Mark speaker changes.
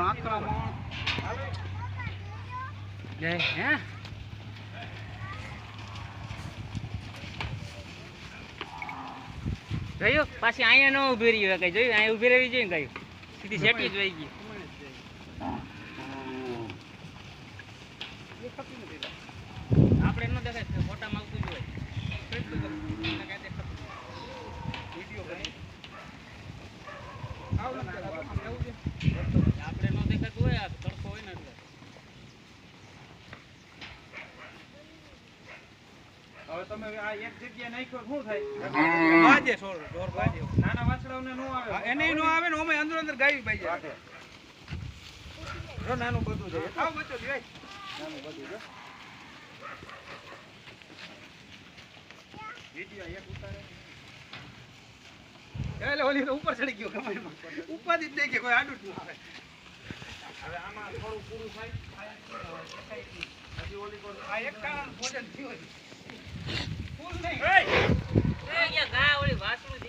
Speaker 1: આક્રમણ જય હે જોયું પાછી અહીંયા ન ઉભી રહી કઈ જોયું અહીંયા ઉભી રહેવી જોઈએ ને કઈ સીધી સેટી જ વહી ગઈ આપણે ન દેખાય ફોટામાં આવતું જ હોય આપણે ન દેખાતું હોય આ તડકો હોય ને એટલે
Speaker 2: હવે તમે આ એક જગ્યાએ નાખ્યો શું થાય
Speaker 1: બાજે સોર ઢોર બાજે
Speaker 2: નાના વાછડાઓને નો આવે
Speaker 1: એને નો આવે ને ઓમે અંદર અંદર ગાય બાજે
Speaker 2: જો નાનું બધું છે
Speaker 1: આવ બચ્ચો લે
Speaker 2: નાનું બધું છે વિડિયો એક ઉતારે
Speaker 1: એટલે ઓલી તો ઉપર ચડી ગયો કમાઈમાં ઉપાધિ જ નહીં કે કોઈ આડું જ ન આવે
Speaker 2: હવે આમાં થોડું પૂરું થાય હજી ઓલી
Speaker 1: આ એક કારણ ભોજન થયું